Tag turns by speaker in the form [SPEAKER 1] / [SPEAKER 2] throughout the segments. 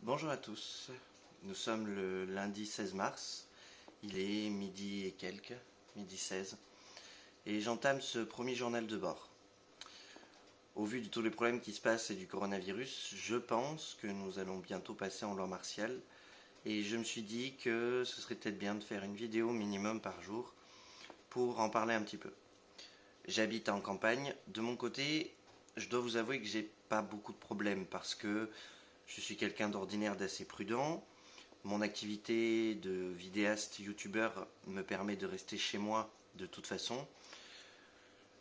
[SPEAKER 1] Bonjour à tous, nous sommes le lundi 16 mars, il est midi et quelques, midi 16, et j'entame ce premier journal de bord. Au vu de tous les problèmes qui se passent et du coronavirus, je pense que nous allons bientôt passer en loi martiale, et je me suis dit que ce serait peut-être bien de faire une vidéo minimum par jour pour en parler un petit peu. J'habite en campagne, de mon côté, je dois vous avouer que j'ai pas beaucoup de problèmes parce que je suis quelqu'un d'ordinaire d'assez prudent. Mon activité de vidéaste youtubeur me permet de rester chez moi de toute façon.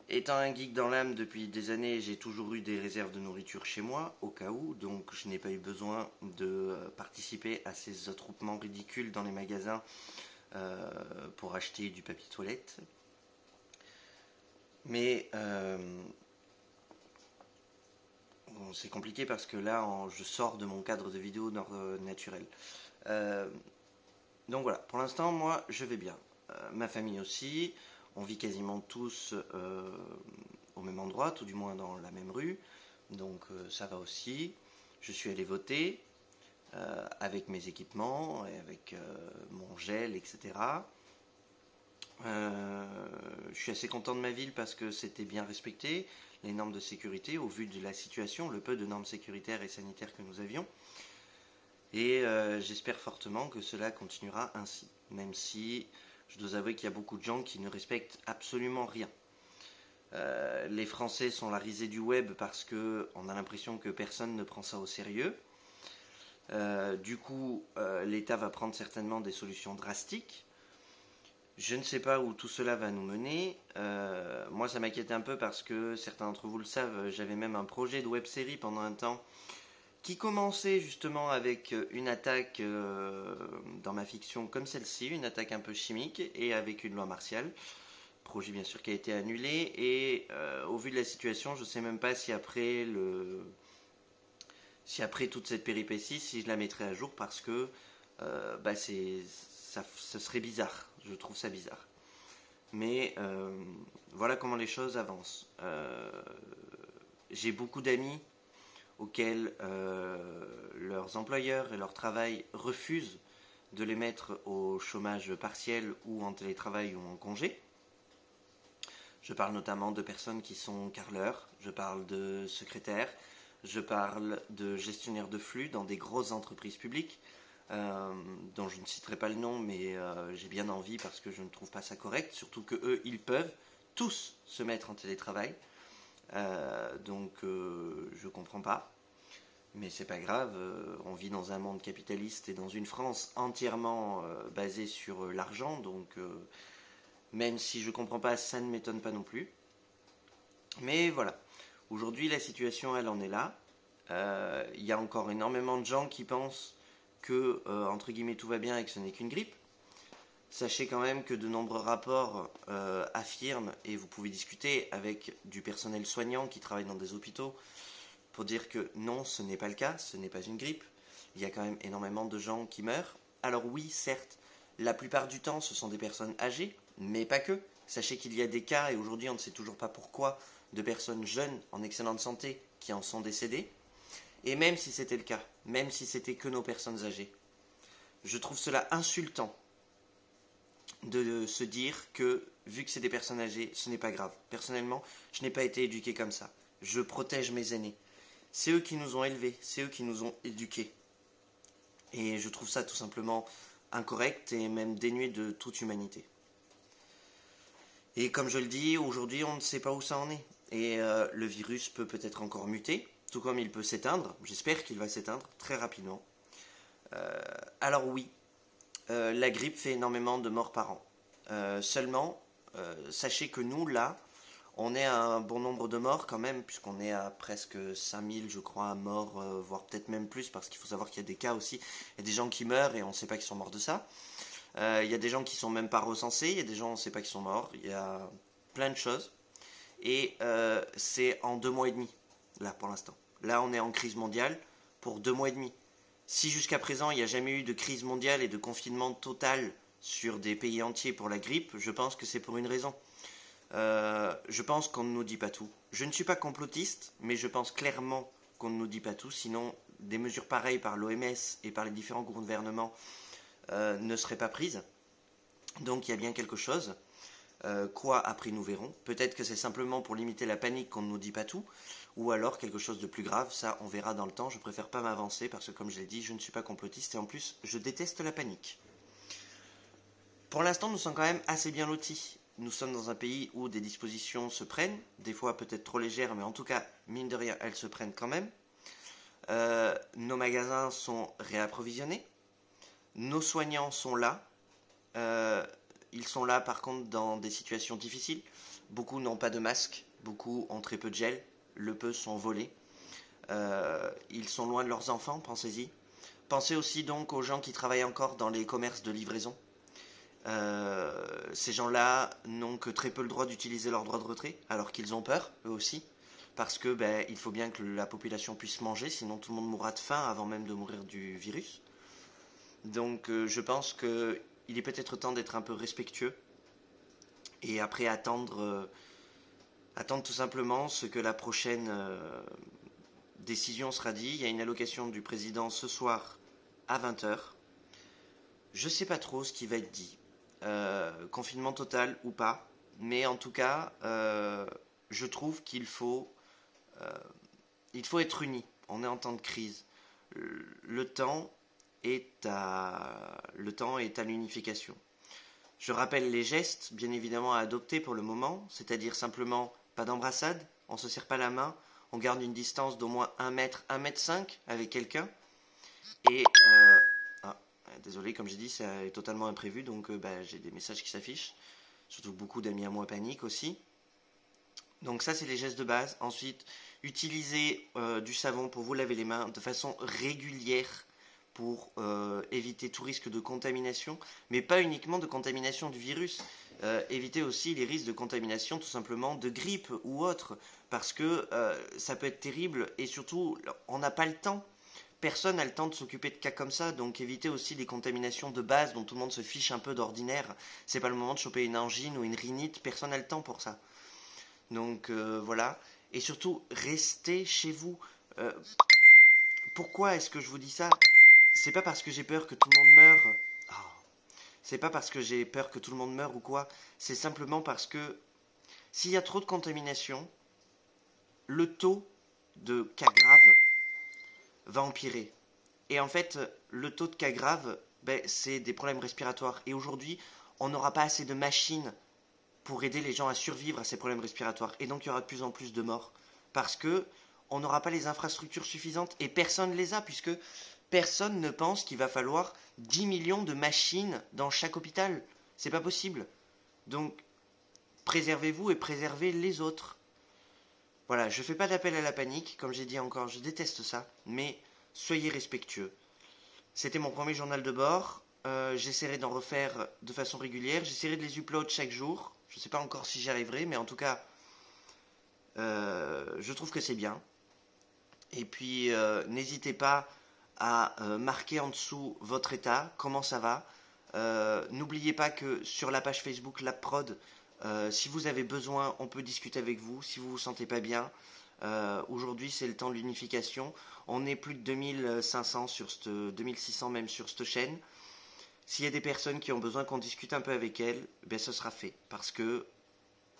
[SPEAKER 1] Étant un geek dans l'âme depuis des années, j'ai toujours eu des réserves de nourriture chez moi, au cas où, donc je n'ai pas eu besoin de participer à ces attroupements ridicules dans les magasins pour acheter du papier toilette. Mais bon, c'est compliqué parce que là, je sors de mon cadre de vidéo naturel. Donc voilà, pour l'instant, moi, je vais bien. Ma famille aussi, on vit quasiment tous au même endroit, tout du moins dans la même rue, donc ça va aussi. Je suis allé voter avec mes équipements, et avec mon gel, etc. Je suis assez content de ma ville parce que c'était bien respecté, les normes de sécurité, au vu de la situation, le peu de normes sécuritaires et sanitaires que nous avions. Et j'espère fortement que cela continuera ainsi, même si je dois avouer qu'il y a beaucoup de gens qui ne respectent absolument rien. Les Français sont la risée du web parce qu'on a l'impression que personne ne prend ça au sérieux. Du coup, l'État va prendre certainement des solutions drastiques. Je ne sais pas où tout cela va nous mener. Moi, ça m'inquiète un peu parce que certains d'entre vous le savent, j'avais même un projet de web-série pendant un temps qui commençait justement avec une attaque dans ma fiction comme celle-ci, une attaque un peu chimique et avec une loi martiale. Projet bien sûr qui a été annulé et au vu de la situation, je ne sais même pas si après toute cette péripétie, si je la mettrai à jour parce que ce serait bizarre. Je trouve ça bizarre. Mais voilà comment les choses avancent. J'ai beaucoup d'amis auxquels leurs employeurs et leur travail refusent de les mettre au chômage partiel ou en télétravail ou en congé. Je parle notamment de personnes qui sont carreleurs, je parle de secrétaires, je parle de gestionnaires de flux dans des grosses entreprises publiques, dont je ne citerai pas le nom, mais j'ai bien envie parce que je ne trouve pas ça correct, surtout que eux, ils peuvent tous se mettre en télétravail. Donc je comprends pas. Mais c'est pas grave, on vit dans un monde capitaliste et dans une France entièrement basée sur l'argent, donc même si je comprends pas, ça ne m'étonne pas non plus. Mais voilà, aujourd'hui la situation elle en est là. Il y a encore énormément de gens qui pensent que entre guillemets tout va bien et que ce n'est qu'une grippe. Sachez quand même que de nombreux rapports affirment, et vous pouvez discuter avec du personnel soignant qui travaille dans des hôpitaux, pour dire que non, ce n'est pas le cas, ce n'est pas une grippe. Il y a quand même énormément de gens qui meurent. Alors oui, certes, la plupart du temps, ce sont des personnes âgées, mais pas que. Sachez qu'il y a des cas, et aujourd'hui on ne sait toujours pas pourquoi, de personnes jeunes, en excellente santé, qui en sont décédées. Et même si c'était le cas, même si c'était que nos personnes âgées, je trouve cela insultant de se dire que, vu que c'est des personnes âgées, ce n'est pas grave. Personnellement, je n'ai pas été éduqué comme ça. Je protège mes aînés. C'est eux qui nous ont élevés, c'est eux qui nous ont éduqués. Et je trouve ça tout simplement incorrect et même dénué de toute humanité. Et comme je le dis, aujourd'hui on ne sait pas où ça en est. Et le virus peut peut-être encore muter, tout comme il peut s'éteindre. J'espère qu'il va s'éteindre très rapidement. Alors oui, la grippe fait énormément de morts par an. Seulement, sachez que nous, là, on est à un bon nombre de morts quand même, puisqu'on est à presque 5000, je crois, morts, voire peut-être même plus, parce qu'il faut savoir qu'il y a des cas aussi. Il y a des gens qui meurent et on ne sait pas qu'ils sont morts de ça. Il y a des gens qui ne sont même pas recensés, il y a des gens on ne sait pas qu'ils sont morts. Il y a plein de choses. Et c'est en 2 mois et demi, là, pour l'instant. Là, on est en crise mondiale pour 2 mois et demi. Si jusqu'à présent, il n'y a jamais eu de crise mondiale et de confinement total sur des pays entiers pour la grippe, je pense que c'est pour une raison. Je pense qu'on ne nous dit pas tout. Je ne suis pas complotiste, mais je pense clairement qu'on ne nous dit pas tout, sinon des mesures pareilles par l'OMS et par les différents gouvernements ne seraient pas prises. Donc il y a bien quelque chose. Quoi, après nous verrons. Peut-être que c'est simplement pour limiter la panique qu'on ne nous dit pas tout, ou alors quelque chose de plus grave, ça on verra dans le temps. Je préfère pas m'avancer parce que comme je l'ai dit, je ne suis pas complotiste et en plus je déteste la panique. Pour l'instant nous sommes quand même assez bien lotis. Nous sommes dans un pays où des dispositions se prennent, des fois peut-être trop légères, mais en tout cas, mine de rien, elles se prennent quand même. Nos magasins sont réapprovisionnés, nos soignants sont là. Ils sont là par contre dans des situations difficiles. Beaucoup n'ont pas de masque, beaucoup ont très peu de gel, le peu sont volés. Ils sont loin de leurs enfants, pensez-y. Pensez aussi donc aux gens qui travaillent encore dans les commerces de livraison. Ces gens-là n'ont que très peu le droit d'utiliser leur droit de retrait, alors qu'ils ont peur, eux aussi. Parce que il faut bien que la population puisse manger, sinon tout le monde mourra de faim avant même de mourir du virus. Donc je pense qu'il est peut-être temps d'être un peu respectueux et après attendre tout simplement ce que la prochaine décision sera dit. Il y a une allocation du président ce soir à 20h. Je ne sais pas trop ce qui va être dit. Confinement total ou pas. Mais en tout cas, je trouve qu'il faut être unis. On est en temps de crise. Le temps est à l'unification. Je rappelle les gestes, bien évidemment, à adopter pour le moment, c'est-à-dire simplement pas d'embrassade, on ne se serre pas la main, on garde une distance d'au moins 1 mètre, 1 mètre 5 avec quelqu'un. Et, désolé, comme j'ai dit, ça est totalement imprévu, donc j'ai des messages qui s'affichent, surtout beaucoup d'amis à moi paniquent aussi. Donc ça, c'est les gestes de base. Ensuite, utilisez du savon pour vous laver les mains de façon régulière, pour éviter tout risque de contamination, mais pas uniquement de contamination du virus. Évitez aussi les risques de contamination tout simplement de grippe ou autre, parce que ça peut être terrible et surtout on n'a pas le temps. Personne n'a le temps de s'occuper de cas comme ça, donc évitez aussi les contaminations de base dont tout le monde se fiche un peu d'ordinaire. C'est pas le moment de choper une angine ou une rhinite, personne n'a le temps pour ça. Donc voilà, et surtout restez chez vous. Pourquoi est-ce que je vous dis ça ? C'est pas parce que j'ai peur que tout le monde meure. Oh. C'est pas parce que j'ai peur que tout le monde meure ou quoi. C'est simplement parce que s'il y a trop de contamination, le taux de cas graves va empirer. Et en fait, le taux de cas graves, c'est des problèmes respiratoires. Et aujourd'hui, on n'aura pas assez de machines pour aider les gens à survivre à ces problèmes respiratoires. Et donc, il y aura de plus en plus de morts. Parce que on n'aura pas les infrastructures suffisantes. Et personne ne les a, puisque personne ne pense qu'il va falloir 10 millions de machines dans chaque hôpital. C'est pas possible. Donc, préservez-vous et préservez les autres. Voilà, je fais pas d'appel à la panique, comme j'ai dit encore, je déteste ça, mais soyez respectueux. C'était mon premier journal de bord, j'essaierai d'en refaire de façon régulière, j'essaierai de les upload chaque jour, je sais pas encore si j'y arriverai, mais en tout cas, je trouve que c'est bien. Et puis, n'hésitez pas à marquer en dessous votre état, comment ça va. N'oubliez pas que sur la page Facebook LabProd, si vous avez besoin, on peut discuter avec vous. Si vous vous sentez pas bien, aujourd'hui c'est le temps de l'unification. On est plus de 2500 2600 même sur cette chaîne. S'il y a des personnes qui ont besoin qu'on discute un peu avec elles, ce sera fait. Parce que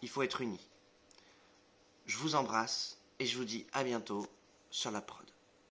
[SPEAKER 1] il faut être unis. Je vous embrasse et je vous dis à bientôt sur LabProd.